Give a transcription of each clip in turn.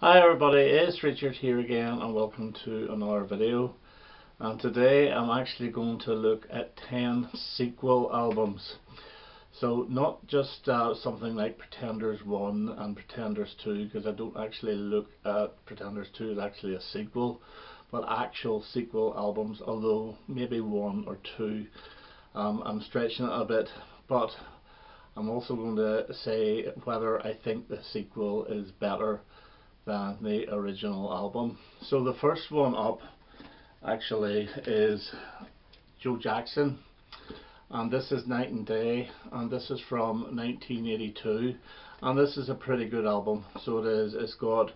Hi everybody, it's Richard here again and welcome to another video. And today I'm actually going to look at 10 sequel albums. So not just something like Pretenders 1 and Pretenders 2, because I don't actually look at Pretenders 2 as actually a sequel, but actual sequel albums, although maybe one or two. I'm stretching it a bit, but I'm also going to say whether I think the sequel is better than the original album. So the first one up actually is Joe Jackson, and this is Night and Day, and this is from 1982, and this is a pretty good album. So it is. It's got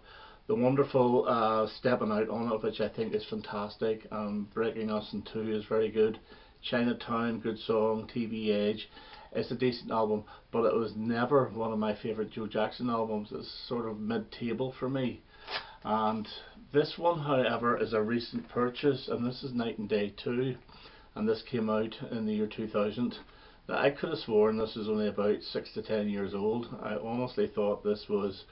the wonderful Stepping Out on it, which I think is fantastic. Breaking Us in Two is very good. Chinatown, good song. TV Age, it's a decent album, but it was never one of my favourite Joe Jackson albums. It's sort of mid-table for me. And this one, however, is a recent purchase, and this is Night and Day 2, and this came out in the year 2000. Now, I could have sworn this is only about 6 to 10 years old. I honestly thought this was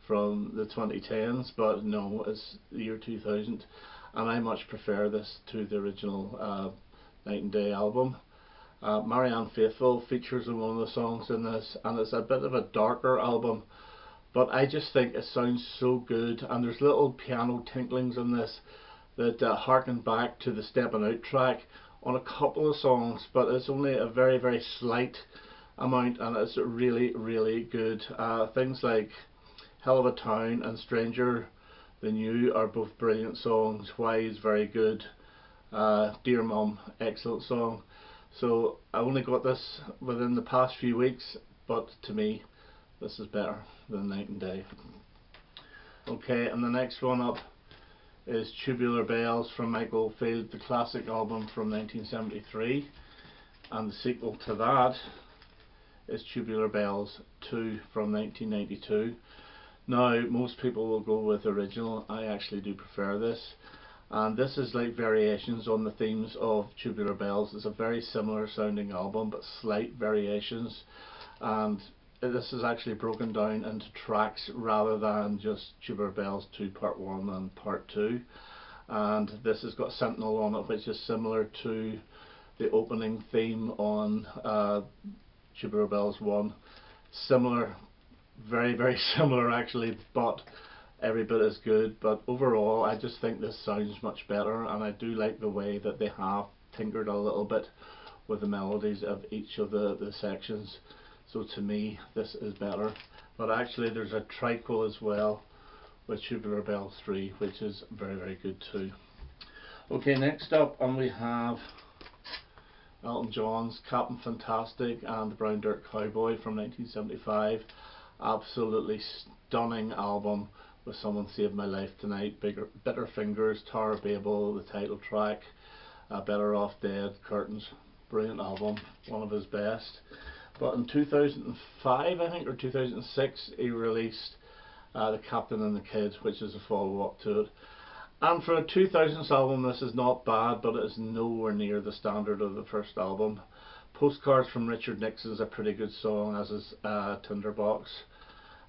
from the 2010s, but no, it's the year 2000, and I much prefer this to the original Night and Day album. Marianne Faithfull features in one of the songs in this, and it's a bit of a darker album, but I just think it sounds so good, and there's little piano tinklings in this that harken back to the Steppin' Out track on a couple of songs, but it's only a very, very slight amount, and it's really good. Things like Hell of a Town and Stranger Than You are both brilliant songs. Why is very good. Dear Mum, excellent song. So I only got this within the past few weeks, but to me this is better than Night and Day. Okay, and the next one up is Tubular Bells from Oldfield, the classic album from 1973, and the sequel to that is Tubular Bells 2 from 1992. Now most people will go with the original. I actually do prefer this. And this is like variations on the themes of Tubular Bells. It's a very similar sounding album, but slight variations. And this is actually broken down into tracks rather than just Tubular Bells 2 Part 1 and Part 2. And this has got Sentinel on it, which is similar to the opening theme on Tubular Bells 1. Similar, very similar actually, but every bit as good. But overall I just think this sounds much better, and I do like the way that they have tinkered a little bit with the melodies of each of the sections. So to me this is better. But actually there's a triquel as well with Tubular Bells 3, which is very good too. Okay, next up, and we have Elton John's Captain Fantastic and the Brown Dirt Cowboy from 1975. Absolutely stunning album with Someone Saved My Life Tonight, Bitter Fingers, Tower of Babel, the title track, Better Off Dead, Curtains. Brilliant album, one of his best. But in 2005 I think, or 2006, he released The Captain and the Kid, which is a follow-up to it. And for a 2000s album this is not bad, but it is nowhere near the standard of the first album. Postcards from Richard Nixon is a pretty good song, as is Tinderbox.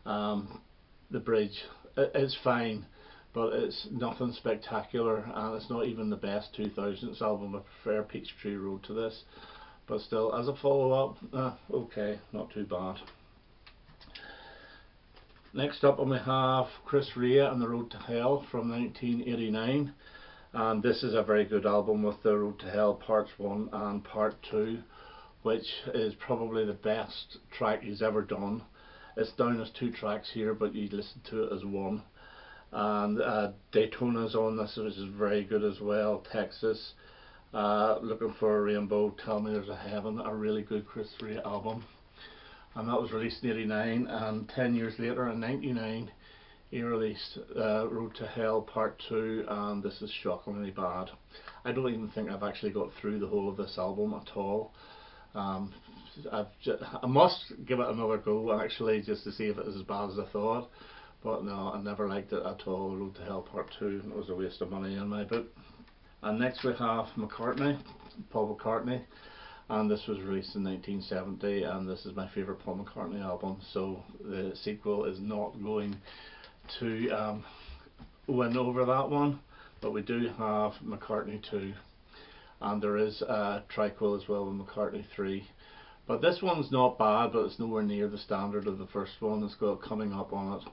The bridge is fine, but it's nothing spectacular, and it's not even the best 2000s album. I prefer Peachtree Road to this, but still, as a follow-up, okay, not too bad. Next up, and we have Chris Rea and The Road to Hell from 1989, and this is a very good album with The Road to Hell Parts 1 and Part 2, which is probably the best track he's ever done. It's down as 2 tracks here, but you listen to it as one. And Daytona's on this, which is very good as well. Texas, Looking for a Rainbow, Tell Me There's a Heaven, a really good Chris Rea album. And that was released in 89, and 10 years later in 99 he released Road to Hell Part 2, and this is shockingly bad. I don't even think I've actually got through the whole of this album at all. I must give it another go actually, just to see if it is as bad as I thought, but no, I never liked it at all. Road to Hell Part 2, it was a waste of money in my book. And next we have McCartney, Paul McCartney, and this was released in 1970, and this is my favourite Paul McCartney album, so the sequel is not going to win over that one, but we do have McCartney 2, and there is a triquel as well with McCartney 3. But this one's not bad, but it's nowhere near the standard of the first one. It's got Coming Up on it,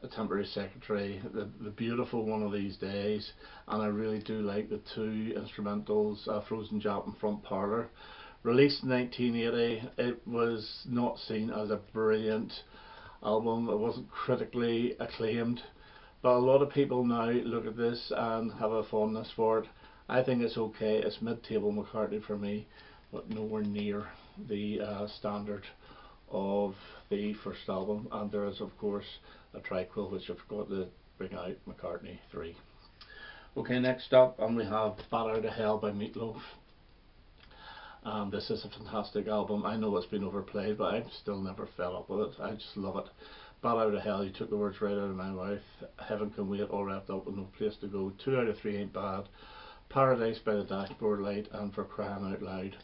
A Temporary Secretary, the Beautiful One of These Days, and I really do like the two instrumentals, Frozen Jap and Front Parlour. Released in 1980, it was not seen as a brilliant album. It wasn't critically acclaimed, but a lot of people now look at this and have a fondness for it. I think it's okay. It's mid-table McCartney for me, but nowhere near the standard of the first album. And there is of course a triquel which I forgot to bring out, McCartney 3. Okay, next up, and we have Bat Out of Hell by Meat Loaf. This is a fantastic album. I know it's been overplayed, but I've still never fed up with it. I just love it. Bat Out of Hell, you took the words right out of my mouth. Heaven Can Wait, All Wrapped Up with No Place to Go, 2 out of 3 ain't bad. Paradise by the Dashboard Light, and For Crying Out Loud.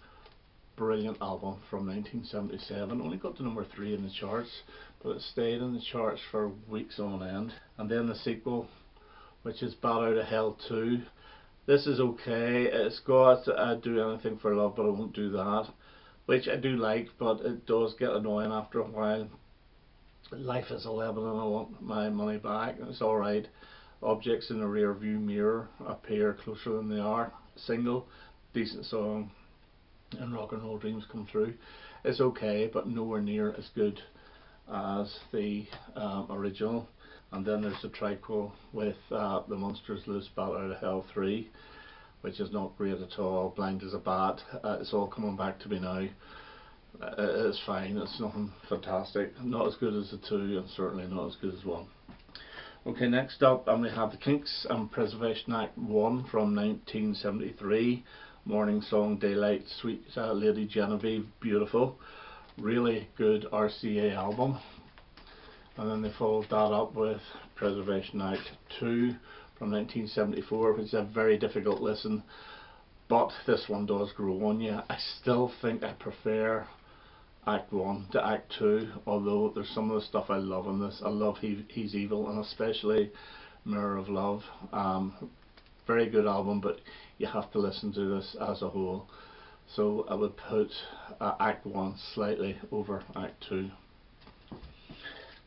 Brilliant album from 1977. Only got to number 3 in the charts, but it stayed in the charts for weeks on end. And then the sequel, which is Bat Out of Hell 2. This is okay. It's got Do Anything for Love But I Won't Do That, which I do like, but it does get annoying after a while. Life is a Lemon and I Want My Money Back. It's alright. Objects in the Rear View Mirror appear closer than they are. Single, decent song, and Rock and Roll Dreams Come True. It's okay, but nowhere near as good as the original. And then there's the triquel with The Monsters Loose, Bat Out of Hell 3, which is not great at all. Blind as a Bat. It's all coming back to me now. It's fine. It's nothing fantastic. Not as good as the 2, and certainly not as good as 1. Okay, next up, and we have the Kinks and Preservation Act 1 from 1973. Morning Song, Daylight, Sweet Lady Genevieve, beautiful. Really good RCA album. And then they followed that up with Preservation Act 2 from 1974, which is a very difficult listen, but this one does grow on you. I still think I prefer Act 1 to Act 2, although there's some of the stuff I love in this. I love He's Evil, and especially Mirror of Love. Very good album, but you have to listen to this as a whole. So I would put Act 1 slightly over Act 2.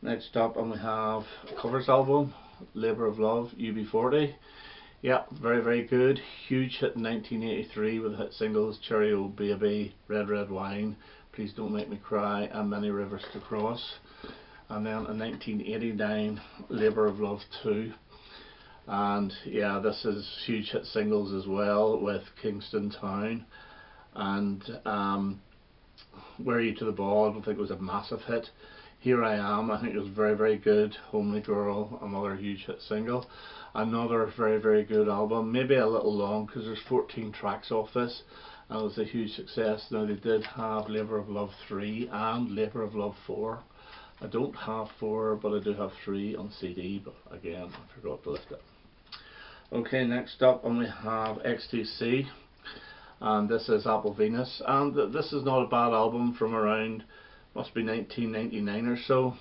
Next up, and we have a covers album, Labour of Love, UB40. Yeah, very, very good. Huge hit in 1983 with hit singles Cherry O Baby, Red Red Wine, Please Don't Make Me Cry, and Many Rivers to Cross. And then in 1989, Labour of Love 2. And yeah, this is huge hit singles as well with Kingston Town and Wear You to the Ball. I don't think it was a massive hit. Here I Am, I think it was very, very good. Homely Girl, another huge hit single. Another very, very good album. Maybe a little long because there's 14 tracks off this, and it was a huge success. Now they did have Labour of Love 3 and Labour of Love 4. I don't have 4, but I do have 3 on CD, but again, I forgot to list it. Okay, next up, and we have XTC, and this is Apple Venus, and this is not a bad album from around, must be 1999 or so.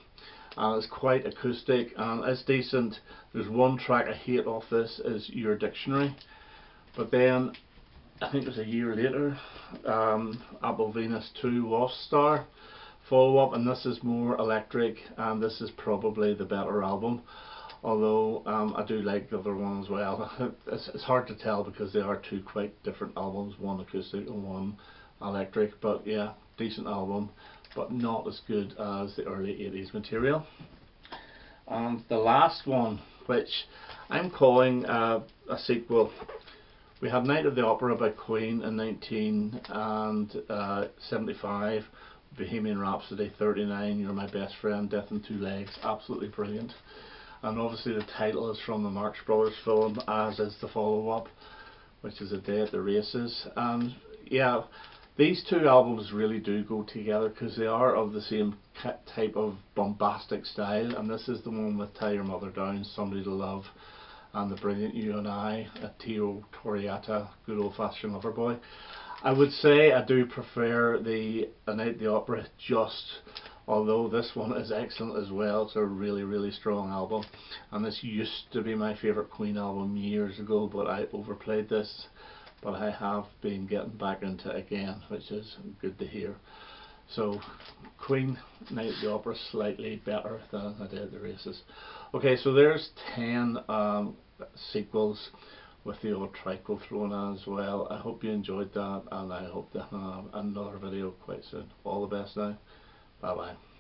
It's quite acoustic and it's decent. There's one track I hate off this, is Your Dictionary, but then I think it was a year later, Apple Venus 2 Wasp Star follow up, and this is more electric, and this is probably the better album, although I do like the other one as well. It's hard to tell because they are two quite different albums, one acoustic and one electric, but yeah, decent album, but not as good as the early 80s material. And the last one, which I'm calling a sequel, we had Night of the Opera by Queen in 1975, Bohemian Rhapsody 39, You're My Best Friend, Death in Two Legs, absolutely brilliant. And obviously the title is from the Marx Brothers film, as is the follow-up, which is A Day at the Races. And yeah, these two albums really do go together because they are of the same type of bombastic style, and this is the one with Tie Your Mother Down, Somebody to Love, and The Brilliant You and I, a Tio Toriata, Good Old Fashioned Lover Boy. I would say I do prefer the A Night at the Opera just although this one is excellent as well. It's a really strong album, and this used to be my favourite Queen album years ago, but I overplayed this. But I have been getting back into it again, which is good to hear. So Queen Night at the Opera slightly better than A Day at the Races. Okay, so there's 10 sequels with the old trico thrown in as well. I hope you enjoyed that, and I hope to have another video quite soon. All the best now. Bye bye.